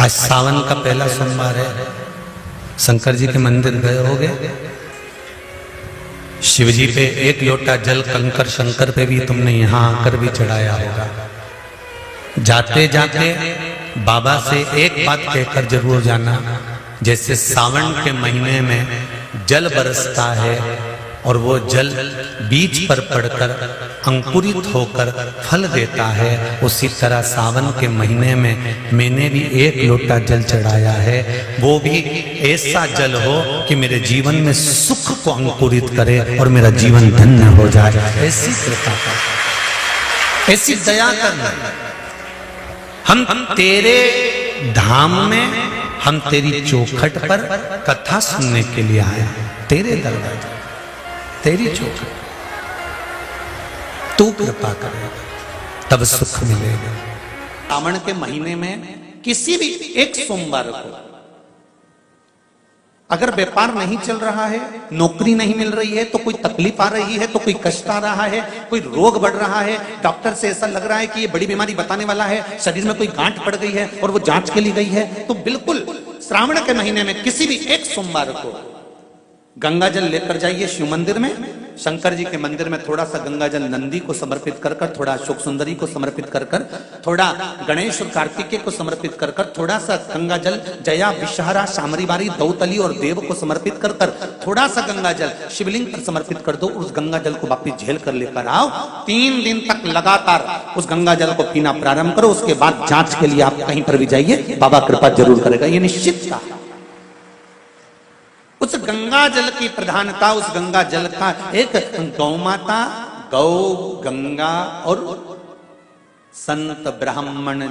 आज सावन का पहला सोमवार है। शंकर जी के मंदिर गए होगे, शिव जी पे एक लोटा जल कंकर शंकर पे भी तुमने यहां आकर भी चढ़ाया होगा। जाते जाते बाबा से एक बात कहकर जरूर जाना, जैसे सावन के महीने में जल बरसता है और वो जल बीज पर पड़कर अंकुरित होकर फल देता है, उसी तरह सावन के महीने में मैंने भी एक लोटा जल चढ़ाया है। वो भी ऐसा जल हो कि मेरे जीवन में सुख को अंकुरित करे और मेरा जीवन धन्य हो जाए। ऐसी कृपा, ऐसी दया करना। हम तेरे धाम में, हम तेरी चौखट पर कथा सुनने के लिए आए, तेरे दरवाजे, तेरी चौखट, तू कृपा करेगा तब सुख मिलेगा। सावन के महीने में किसी भी एक सोमवार को अगर व्यापार नहीं चल रहा है, नौकरी नहीं मिल रही है, तो कोई तकलीफ आ रही है, तो कोई कष्ट आ रहा है, कोई रोग बढ़ रहा है, डॉक्टर से ऐसा लग रहा है कि ये बड़ी बीमारी बताने वाला है, शरीर में कोई गांठ पड़ गई है और वो जांच के लिए गई है, तो बिल्कुल श्रावण के महीने में किसी भी एक सोमवार को गंगा जल लेकर जाइए शिव मंदिर में। शंकर जी के मंदिर में थोड़ा सा गंगा जल नंदी को समर्पित कर कर, थोड़ा अशोक सुंदरी को समर्पित कर कर, थोड़ा गणेश और कार्तिकेय को समर्पित कर कर, थोड़ा सा गंगा जल जया विषहरा शामरी बारी दौतली और देव को समर्पित कर कर, थोड़ा सा गंगा जल शिवलिंग पर समर्पित कर दो। उस गंगा जल को वापिस झेल कर लेकर आओ। 3 दिन तक लगातार उस गंगा जल को पीना प्रारंभ करो। उसके बाद जांच के लिए आप कहीं पर भी जाइए, बाबा कृपा जरूर करेगा, ये निश्चित था। उस गंगा जल की प्रधानता, उस गंगा जल का एक गौ माता, गौ, गंगा और संत, ब्राह्मण,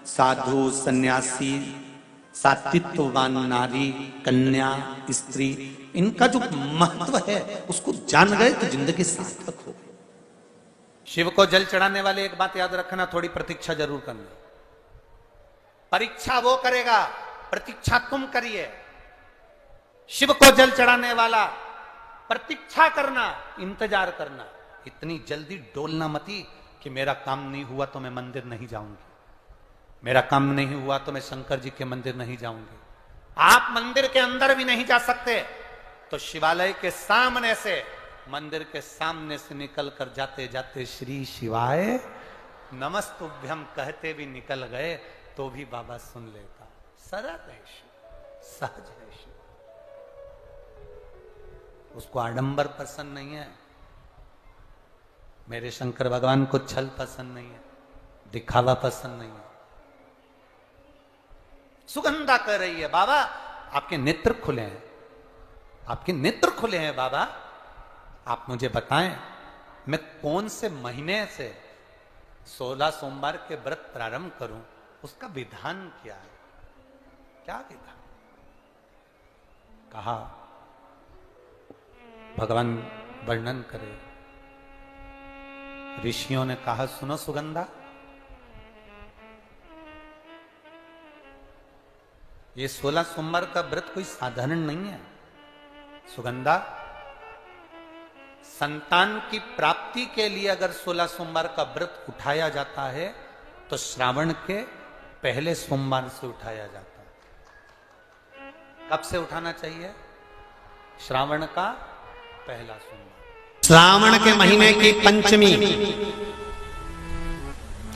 साधु, सन्यासी, सात्वित्ववान नारी, कन्या, स्त्री, इनका जो महत्व है उसको जान गए तो जिंदगी सार्थक हो। शिव को जल चढ़ाने वाले एक बात याद रखना, थोड़ी प्रतीक्षा जरूर करना। परीक्षा वो करेगा, प्रतीक्षा तुम करिए। शिव को जल चढ़ाने वाला प्रतीक्षा करना, इंतजार करना। इतनी जल्दी डोलना मती कि मेरा काम नहीं हुआ तो मैं मंदिर नहीं जाऊंगी, मेरा काम नहीं हुआ तो मैं शंकर जी के मंदिर नहीं जाऊंगी। आप मंदिर के अंदर भी नहीं जा सकते तो शिवालय के सामने से, मंदिर के सामने से निकल कर जाते जाते श्री शिवाय नमस्तुभ्यम कहते भी निकल गए तो भी बाबा सुन लेता। सरल है शिव, सहज है शिव। उसको आडंबर पसंद नहीं है। मेरे शंकर भगवान को छल पसंद नहीं है, दिखावा पसंद नहीं है। सुगंधा कह रही है, बाबा आपके नेत्र खुले हैं, आपके नेत्र खुले हैं बाबा, आप मुझे बताएं मैं कौन से महीने से 16 सोमवार के व्रत प्रारंभ करूं, उसका विधान क्या है, क्या विधान। कहा भगवान वर्णन करे। ऋषियों ने कहा सुनो सुगंधा, ये 16 सोमवार का व्रत कोई साधारण नहीं है। सुगंधा, संतान की प्राप्ति के लिए अगर 16 सोमवार का व्रत उठाया जाता है तो श्रावण के पहले सोमवार से उठाया जाता है। कब से उठाना चाहिए? श्रावण का पहला सोमवार। श्रावण के महीने की पंचमी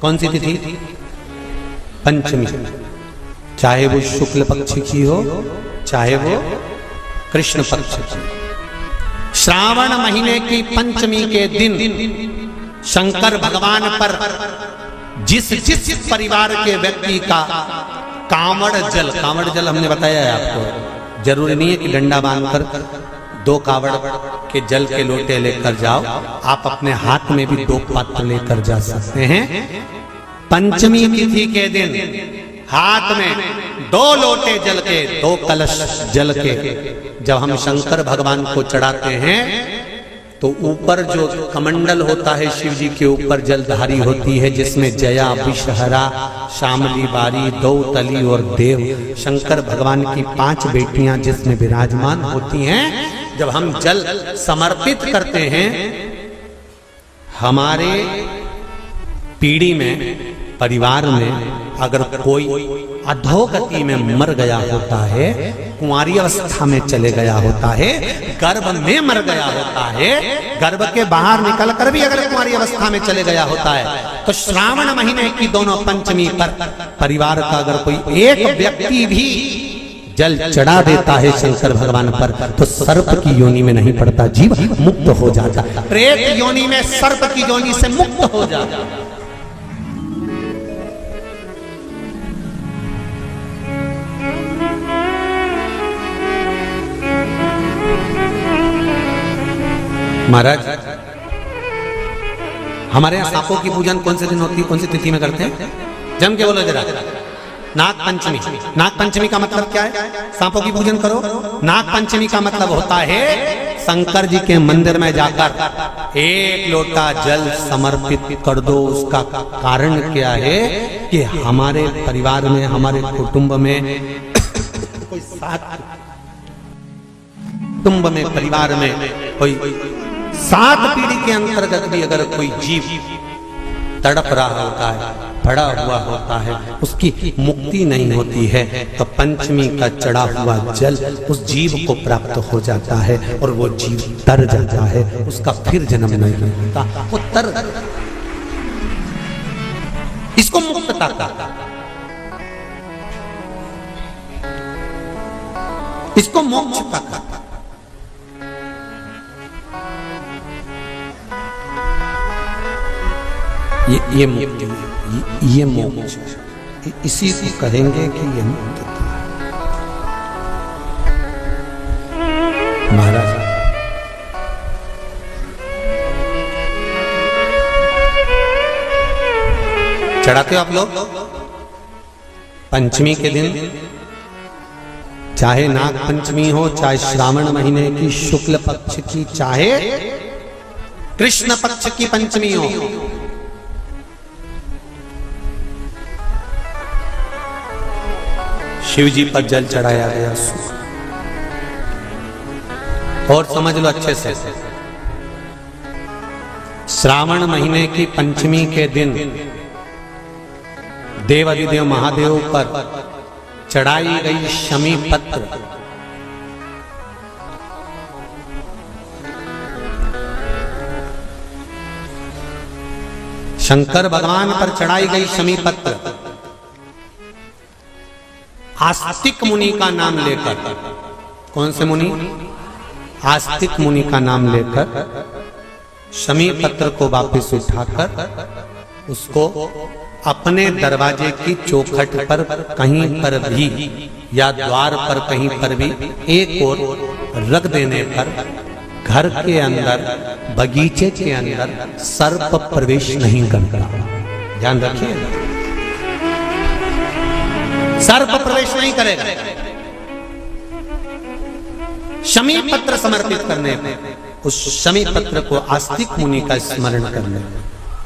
कौन सी तिथि? पंचमी। चाहे वो शुक्ल पक्ष की हो, चाहे वो कृष्ण पक्ष की। श्रावण महीने की पंचमी के दिन शंकर भगवान पर जिस जिस परिवार के व्यक्ति का कांवड़ जल हमने बताया है आपको, जरूरी नहीं है कि डंडा बांधकर 2 कावड़ के जल के लोटे लेकर जाओ, आप अपने हाथ में भी 2 पात्र लेकर जा सकते हैं। पंचमी तिथि के दिन हाथ में 2 लोटे जल के, 2 कलश जल के जब हम शंकर भगवान को चढ़ाते हैं तो ऊपर जो कमंडल होता है शिव जी के ऊपर जलधारी होती है, जिसमें जया विषहरा शामली बारी दौतली और देव, शंकर भगवान की 5 बेटियां जिसमें विराजमान होती हैं। जब हम जल समर्पित करते हैं, हमारे पीढ़ी में, परिवार में अगर कोई अधोगति में मर गया होता है, कुंवारी अवस्था में चले गया होता है, गर्भ में मर गया होता है, गर्भ के बाहर निकल कर भी अगर कुंवारी अवस्था में चले गया होता है, तो श्रावण महीने की दोनों पंचमी पर परिवार का अगर कोई एक व्यक्ति भी जल चढ़ा देता है शंकर भगवान पर, तो सर्प की योनि में नहीं पड़ता, जीव मुक्त हो जाता, प्रेत योनि में सर्प की योनि से मुक्त हो जाता। महाराज, हमारे यहाँ सांपों की पूजन कौन से दिन होती है, कौन सी तिथि में करते हैं? जम के बोलो जरा। नाग पंचमी। नाग पंचमी का मतलब क्या है? सांपों की पूजन करो। नाग पंचमी का मतलब होता है शंकर जी के मंदिर में जाकर एक लोटा जल समर्पित कर दो। उसका कारण क्या है कि हमारे परिवार में, हमारे कुटुंब में कोई कुटुंब में, परिवार में कोई 7 पीढ़ी के अंतर्गत भी अगर कोई जीव तड़प रहा होता है, पड़ा हुआ होता है, उसकी मुक्ति नहीं होती है, तो पंचमी का चढ़ा हुआ जल उस जीव को प्राप्त हो जाता है और वो जीव तर जाता है, उसका फिर जन्म नहीं होता, वो तर, इसको मुक्तता का, इसको मोक्ष का। ये मुक्ति, ये मोक्ष, इसी को कहेंगे कि ये मुक्तता है। महाराज, चढ़ाते हो आप लोग पंचमी के दिन, चाहे नाग पंचमी हो, चाहे श्रावण महीने की शुक्ल पक्ष की, चाहे कृष्ण पक्ष की पंचमी हो, शिव जी पर जल चढ़ाया गया। और समझ लो अच्छे से, श्रावण महीने की पंचमी के दिन देवाधिदेव महादेव पर चढ़ाई गई शमी पत्र, शंकर भगवान पर चढ़ाई गई शमी पत्र आस्तिक मुनि का नाम लेकर, कौन से मुनि? आस्तिक मुनि का नाम लेकर शमी पत्र को वापस उठाकर उसको अपने दरवाजे की चौखट पर कहीं पर भी या द्वार पर कहीं पर भी एक ओर रख देने पर घर के अंदर, बगीचे के अंदर सर्प प्रवेश नहीं करता। ध्यान रखिए, सर्प प्रवेश नहीं करेगा। शमी पत्र समर्पित करने पर, उस शमी पत्र को आस्तिक मुनि का स्मरण करने,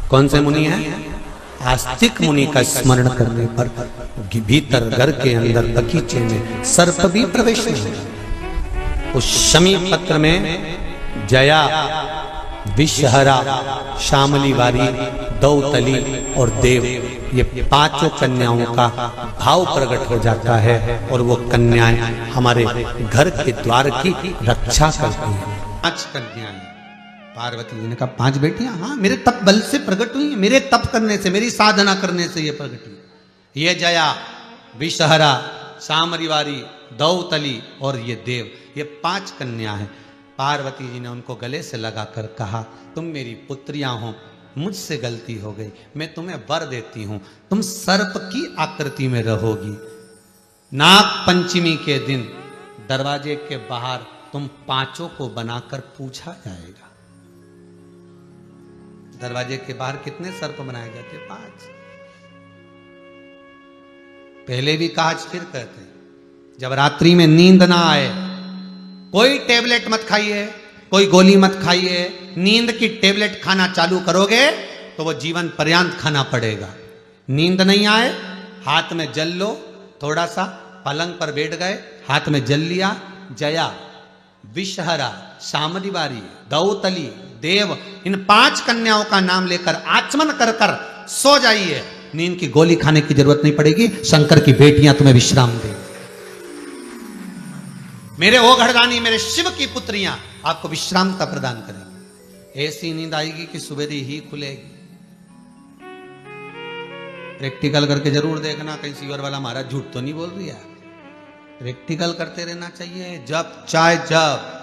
कौन से मुनि है? आस्तिक मुनि का स्मरण करने पर भीतर घर के अंदर बगीचे में सर्प भी प्रवेश नहीं। उस शमी पत्र में जया, विषहरा, शामली वारी, दौतली और देव, ये 5 कन्याओं का भाव प्रकट हो जाता है और वो कन्याएं हमारे घर के द्वार की रक्षा करती हैं। 5 कन्याएं, पार्वती जी ने कहा 5 बेटियां, हाँ मेरे तप बल से प्रकट हुई, मेरे तप करने से, मेरी साधना करने से ये प्रकट हुई। ये जया, विषहरा, शामरीवारी, दौतली और ये देव, ये 5 कन्या हैं। पार्वती जी ने उनको गले से लगाकर कहा, तुम मेरी पुत्रियां हो, मुझसे गलती हो गई, मैं तुम्हें वर देती हूं, तुम सर्प की आकृति में रहोगी। नाग पंचमी के दिन दरवाजे के बाहर तुम 5 को बनाकर पूछा जाएगा। दरवाजे के बाहर कितने सर्प बनाए जाते? 5। पहले भी कहा, फिर कहते हैं, जब रात्रि में नींद ना आए, कोई टेबलेट मत खाइए, कोई गोली मत खाइए, नींद की टेबलेट खाना चालू करोगे तो वो जीवन पर्यंत खाना पड़ेगा। नींद नहीं आए, हाथ में जल लो, थोड़ा सा पलंग पर बैठ गए, हाथ में जल लिया, जया, विषहरा, शामदीवारी, दौतली, देव, इन 5 कन्याओं का नाम लेकर आचमन कर कर सो जाइए। नींद की गोली खाने की जरूरत नहीं पड़ेगी, शंकर की बेटियां तुम्हें विश्राम देंगी। मेरे ओ घरदानी, मेरे शिव की पुत्रियां आपको विश्रामता प्रदान करेंगी। ऐसी नींद आएगी कि सुबेरी ही खुलेगी। प्रैक्टिकल करके जरूर देखना, कहीं सीवर वाला महाराज झूठ तो नहीं बोल रही है। प्रैक्टिकल करते रहना चाहिए, जब चाहे जब।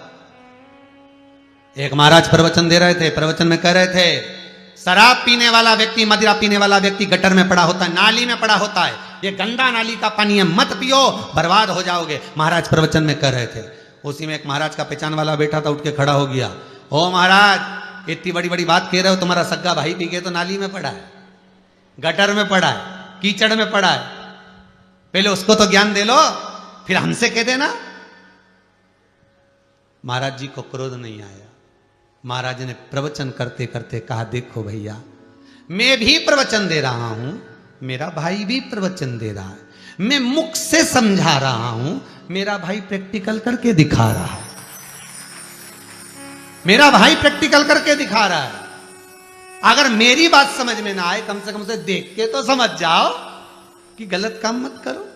एक महाराज प्रवचन दे रहे थे, प्रवचन में कह रहे थे शराब पीने वाला व्यक्ति, मदिरा पीने वाला व्यक्ति गटर में पड़ा होता है, नाली में पड़ा होता है, ये गंदा नाली का पानी है, मत पियो, बर्बाद हो जाओगे। महाराज प्रवचन में कह रहे थे। उसी में एक महाराज का पहचान वाला बैठा था, उठ के खड़ा हो गया। ओ महाराज, इतनी बड़ी बड़ी बात कह रहे हो, तुम्हारा सग्गा भाई पी के तो नाली में पड़ा है, गटर में पड़ा है, कीचड़ में पड़ा है, पहले उसको तो ज्ञान दे लो, फिर हमसे कह देना। महाराज जी को क्रोध नहीं आया। महाराज ने प्रवचन करते करते कहा, देखो भैया, मैं भी प्रवचन दे रहा हूं, मेरा भाई भी प्रवचन दे रहा है, मैं मुख से समझा रहा हूं, मेरा भाई प्रैक्टिकल करके दिखा रहा है, मेरा भाई प्रैक्टिकल करके दिखा रहा है। अगर मेरी बात समझ में ना आए, कम से कम से देख के तो समझ जाओ कि गलत काम मत करो।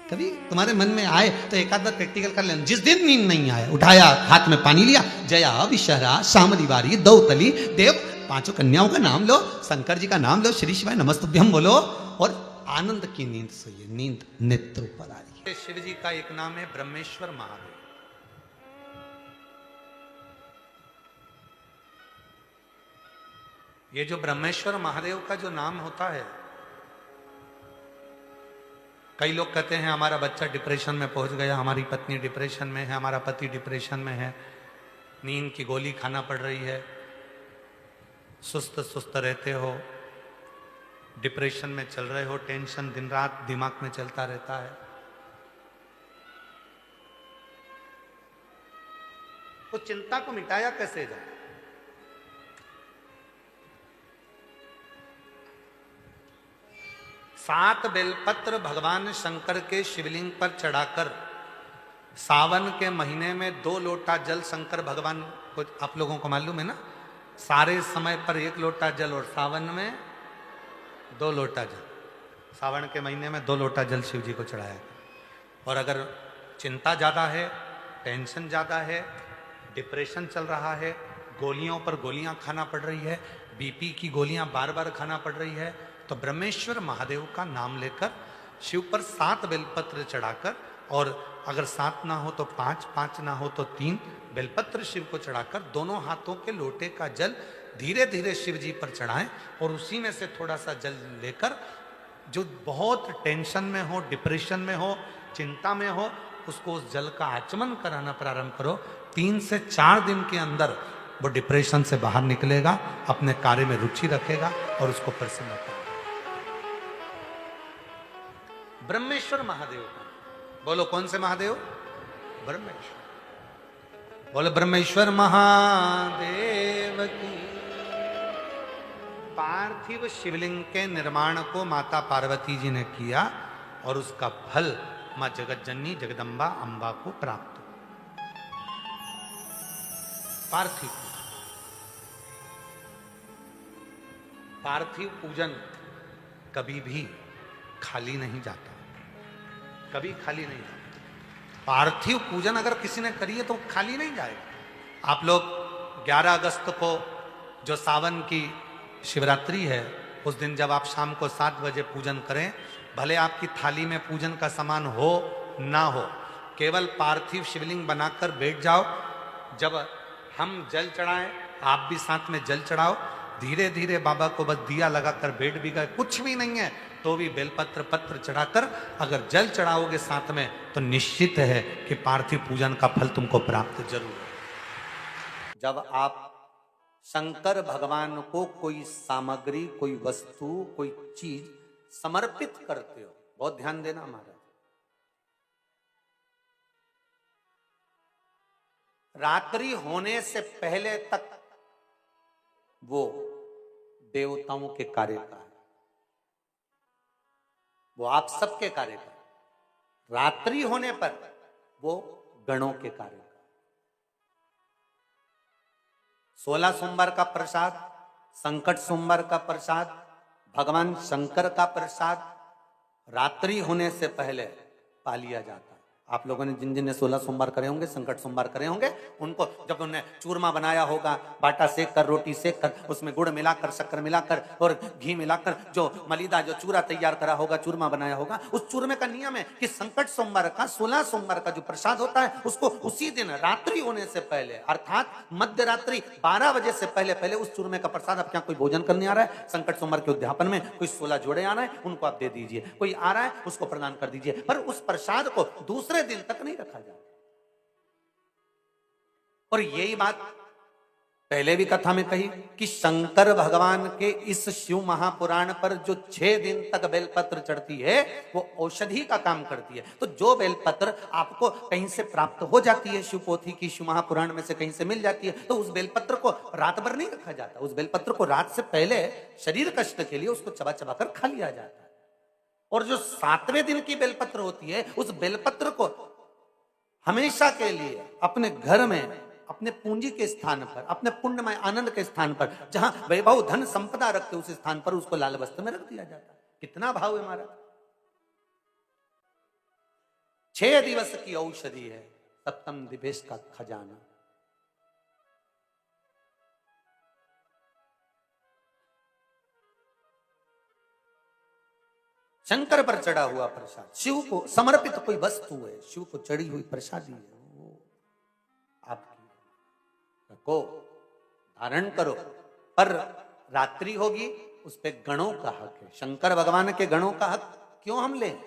कभी तुम्हारे मन में आए तो एक आध बार प्रैक्टिकल कर लेना। जिस दिन नींद नहीं आया, उठाया, हाथ में पानी लिया, जया विशहरा शाम दिवारी दौतली देव, पांचों कन्याओं का नाम लो, शंकर जी का नाम लो, श्री शिवाय नमस्तुभ्यम बोलो और आनंद की नींद सोइए। नींद नेत्र पर आ रही है। शिव जी का एक नाम है ब्रह्मेश्वर महादेव। ये जो ब्रह्मेश्वर महादेव का जो नाम होता है, कई लोग कहते हैं हमारा बच्चा डिप्रेशन में पहुंच गया, हमारी पत्नी डिप्रेशन में है, हमारा पति डिप्रेशन में है, नींद की गोली खाना पड़ रही है, सुस्त सुस्त रहते हो, डिप्रेशन में चल रहे हो, टेंशन दिन रात दिमाग में चलता रहता है। तो चिंता को मिटाया कैसे जाए? सात बेलपत्र भगवान शंकर के शिवलिंग पर चढ़ाकर सावन के महीने में 2 लोटा जल शंकर भगवान को, आप लोगों को मालूम है ना, सारे समय पर 1 लोटा जल और सावन में 2 लोटा जल। सावन के महीने में 2 लोटा जल शिव जी को चढ़ाया। और अगर चिंता ज़्यादा है, टेंशन ज़्यादा है, डिप्रेशन चल रहा है, गोलियों पर गोलियां खाना पड़ रही है, बीपी की गोलियां बार बार खाना पड़ रही है, तो ब्रह्मेश्वर महादेव का नाम लेकर शिव पर 7 बेलपत्र चढ़ाकर, और अगर 7 ना हो तो 5, 5 ना हो तो 3 बेलपत्र शिव को चढ़ाकर दोनों हाथों के लोटे का जल धीरे धीरे शिव जी पर चढ़ाएं और उसी में से थोड़ा सा जल लेकर जो बहुत टेंशन में हो, डिप्रेशन में हो, चिंता में हो, उसको उस जल का आचमन कराना प्रारंभ करो। 3 से 4 दिन के अंदर वो डिप्रेशन से बाहर निकलेगा, अपने कार्य में रुचि रखेगा और उसको प्रसन्न करेगा। ब्रह्मेश्वर महादेव का बोलो, कौन से महादेव? ब्रह्मेश्वर। बोलो ब्रह्मेश्वर महादेव की। पार्थिव शिवलिंग के निर्माण को माता पार्वती जी ने किया और उसका फल मां जगतजननी जगदम्बा अंबा को प्राप्त हुआ। पार्थिव पार्थिव पूजन कभी भी खाली नहीं जाता, कभी खाली नहीं जाता। पार्थिव पूजन अगर किसी ने करी है तो खाली नहीं जाएगा। आप लोग 11 अगस्त को जो सावन की शिवरात्रि है, उस दिन जब आप शाम को 7 बजे पूजन करें, भले आपकी थाली में पूजन का सामान हो ना हो, केवल पार्थिव शिवलिंग बनाकर बैठ जाओ। जब हम जल चढ़ाएं, आप भी साथ में जल चढ़ाओ। धीरे धीरे बाबा को बस दिया लगाकर बैठ भी गए, कुछ भी नहीं है तो भी बेलपत्र पत्र चढ़ाकर अगर जल चढ़ाओगे साथ में, तो निश्चित है कि पार्थिव पूजन का फल तुमको प्राप्त जरूर है। जब आप शंकर भगवान को कोई सामग्री, कोई वस्तु, कोई चीज समर्पित करते हो, बहुत ध्यान देना महाराज, रात्रि होने से पहले तक वो देवताओं के कार्य का है, वो आप सबके कार्य का। रात्रि होने पर वो गणों के कार्य का। 16 सोमवार का प्रसाद, संकट सोमवार का प्रसाद, भगवान शंकर का प्रसाद रात्रि होने से पहले पा लिया जाता है। आप लोगों ने जिन जिन ने 16 सोमवार करे होंगे, संकट सोमवार करे होंगे, उनको जब उन्होंने चूरमा बनाया होगा, बाटा सेक कर, रोटी सेक कर, उसमें गुड़ मिलाकर, शक्कर मिलाकर और घी मिलाकर जो मलीदा जो चूरा तैयार करा होगा, चूरमा बनाया होगा, उस चूरमे का नियम है कि संकट सोमवार का 16 सोमवार का जो प्रसाद होता है उसको उसी दिन रात्रि होने से पहले अर्थात मध्य रात्रि 12 बजे से पहले पहले उस चूरमे का प्रसाद, अब क्या कोई भोजन करने आ रहा है संकट सोमवार के उद्यापन में, कोई 16 जोड़े आ रहे हैं उनको आप दे दीजिए, कोई आ रहा है उसको प्रदान कर दीजिए, पर उस प्रसाद को दूसरे दिन तक नहीं रखा जाता। और यही बात पहले भी कथा में कही कि शंकर भगवान के इस शिव महापुराण पर जो 6 दिन तक बेलपत्र चढ़ती है वो औषधि का काम करती है। तो जो बेलपत्र आपको कहीं से प्राप्त हो जाती है, शिव पोथी की, शिव महापुराण में से कहीं से मिल जाती है, तो उस बेलपत्र को रात भर नहीं रखा जाता, उस बेलपत्र को रात से पहले शरीर कष्ट के लिए उसको चबा चबा कर खा लिया जाता है। और जो 7वें दिन की बेलपत्र होती है उस बेलपत्र को हमेशा के लिए अपने घर में, अपने पूंजी के स्थान पर, अपने पुण्यमय आनंद के स्थान पर, जहां वैभव धन संपदा रखते उस स्थान पर उसको लाल वस्त्र में रख दिया जाता है। कितना भाव है हमारा। 6 दिवस की औषधि है, 7वें दिवस का खजाना। शंकर पर चढ़ा हुआ प्रसाद, शिव को समर्पित कोई वस्तु है, शिव को चढ़ी हुई प्रसादी है, वो आपकी रखो, धारण करो, पर रात्रि होगी उस पे गणों का हक है। शंकर भगवान के गणों का हक क्यों हम लें?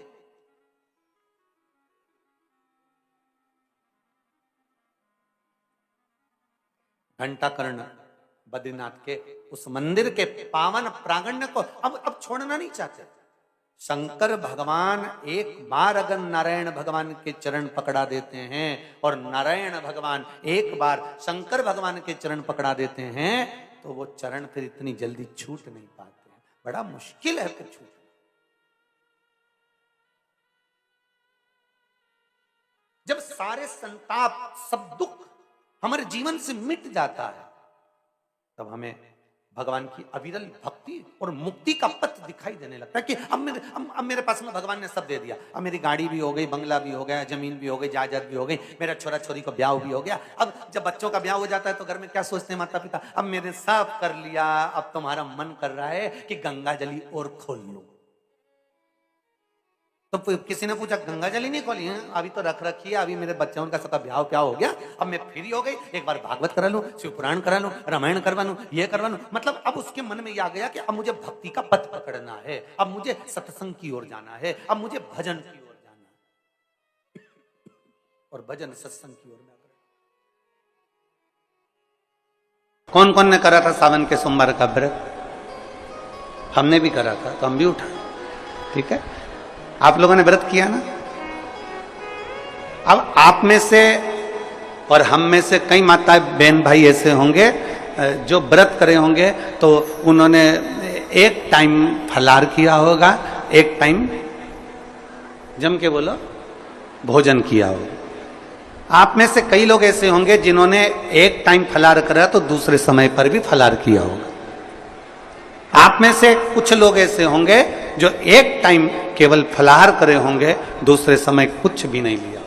घंटाकर्ण बद्रीनाथ के उस मंदिर के पावन प्रांगण को अब छोड़ना नहीं चाहते। शंकर भगवान एक बार अगर नारायण भगवान के चरण पकड़ा देते हैं और नारायण भगवान एक बार शंकर भगवान के चरण पकड़ा देते हैं तो वो चरण फिर इतनी जल्दी छूट नहीं पाते हैं, बड़ा मुश्किल है फिर छूट। जब सारे संताप, सब दुख हमारे जीवन से मिट जाता है तब हमें भगवान की अविरल भक्ति और मुक्ति का पथ दिखाई देने लगता है कि अब मेरे पास में भगवान ने सब दे दिया। अब मेरी गाड़ी भी हो गई, बंगला भी हो गया, जमीन भी हो गई, जायदाद भी हो गई, मेरा छोरा छोरी का ब्याह भी हो गया। अब जब बच्चों का ब्याह हो जाता है तो घर में क्या सोचते हैं माता पिता, अब मैंने सब कर लिया, अब तुम्हारा मन कर रहा है कि गंगा जली और खोल लो। तो किसी ने पूछा गंगा जली नहीं खोली है, अभी तो रख रखी है, अभी मेरे बच्चों का सबका ब्याह क्या हो गया, अब मैं फ्री हो गई, एक बार भागवत करा लूं, शिव पुराण करा लूं, रामायण करवा लूं, ये करवा लूं। मतलब अब उसके मन में ये आ गया कि अब मुझे भक्ति का पथ पकड़ना है, अब मुझे सत्संग की ओर जाना है, अब मुझे भजन की ओर जाना है। और भजन सत्संग की ओर जाकर कौन कौन ने करा था सावन के सोमवार का व्रत? हमने भी करा था, तो हम भी उठा। ठीक है, आप लोगों ने व्रत किया ना। अब आप में से और हम में से कई माता बहन भाई ऐसे होंगे जो व्रत करे होंगे तो उन्होंने एक टाइम फलाहार किया होगा, एक टाइम जम के बोलो भोजन किया होगा। आप में से कई लोग ऐसे होंगे जिन्होंने एक टाइम फलाहार करा तो दूसरे समय पर भी फलाहार किया होगा। आप में से कुछ लोग ऐसे होंगे जो एक टाइम केवल फलाहार करे होंगे, दूसरे समय कुछ भी नहीं लिया।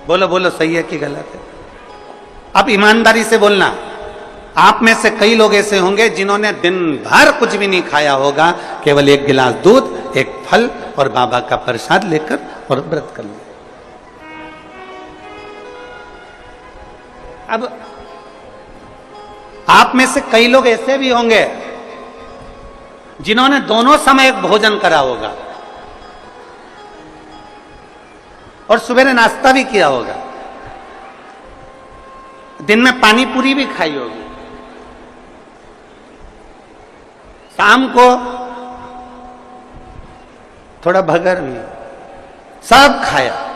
बोलो बोलो, सही है कि गलत है? अब ईमानदारी से बोलना। आप में से कई लोग ऐसे होंगे जिन्होंने दिन भर कुछ भी नहीं खाया होगा, केवल एक गिलास दूध, एक फल और बाबा का प्रसाद लेकर और व्रत कर लिया। अब आप में से कई लोग ऐसे भी होंगे जिन्होंने दोनों समय भोजन करा होगा और सुबह नाश्ता भी किया होगा, दिन में पानी पूरी भी खाई होगी, शाम को थोड़ा भगर भी, सब खाया।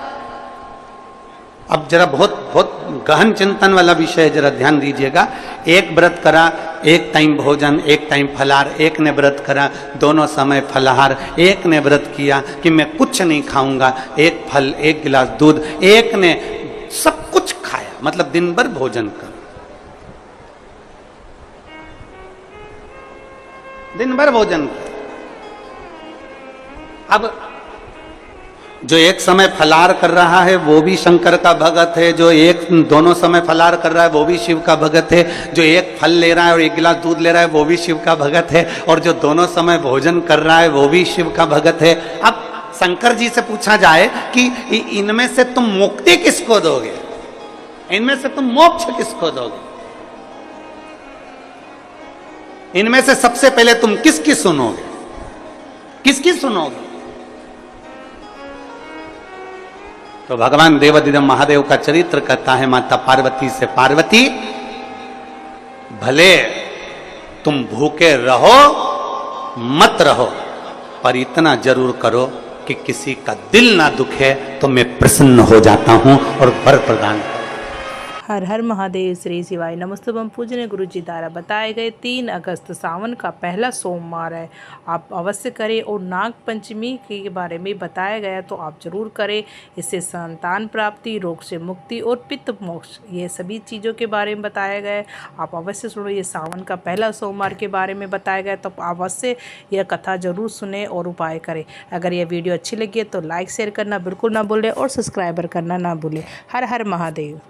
अब जरा बहुत बहुत गहन चिंतन वाला विषय है, जरा ध्यान दीजिएगा। एक व्रत करा, एक टाइम भोजन, एक टाइम फलाहार, एक ने व्रत करा दोनों समय फलाहार, एक ने व्रत किया कि मैं कुछ नहीं खाऊंगा, एक फल, एक गिलास दूध, एक ने सब कुछ खाया, मतलब दिन भर भोजन कर। दिन भर भोजन करे। अब जो एक समय फलार कर रहा है वो भी शंकर का भगत है, जो एक दोनों समय फलार कर रहा है वो भी शिव का भगत है, जो एक फल ले रहा है और एक गिलास दूध ले रहा है वो भी शिव का भगत है, और जो दोनों समय भोजन कर रहा है वो भी शिव का भगत है। अब शंकर जी से पूछा जाए कि इनमें से तुम मुक्ति किसको दोगे, इनमें से तुम मोक्ष किसको दोगे, इनमें से सबसे पहले तुम किसकी सुनोगे, किसकी सुनोगे? तो भगवान देवाधिदेव महादेव का चरित्र कहता है माता पार्वती से, पार्वती भले तुम भूखे रहो मत रहो, पर इतना जरूर करो कि किसी का दिल ना दुखे, तो मैं प्रसन्न हो जाता हूं और वर प्रदान। हर हर महादेव, श्री शिवाय नमस्तुभम। पूजनीय गुरु जी द्वारा बताए गए 3 अगस्त सावन का पहला सोमवार है, आप अवश्य करें। और नाग पंचमी के बारे में बताया गया तो आप जरूर करें, इससे संतान प्राप्ति, रोग से मुक्ति और पित्त मोक्ष, ये सभी चीज़ों के बारे में बताया गया है। आप अवश्य सुनो, ये सावन का पहला सोमवार के बारे में बताया गया तो आप अवश्य यह कथा जरूर सुने और उपाय करें। अगर यह वीडियो अच्छी लगी है तो लाइक शेयर करना बिल्कुल ना भूलें और सब्सक्राइबर करना ना भूलें। हर हर महादेव।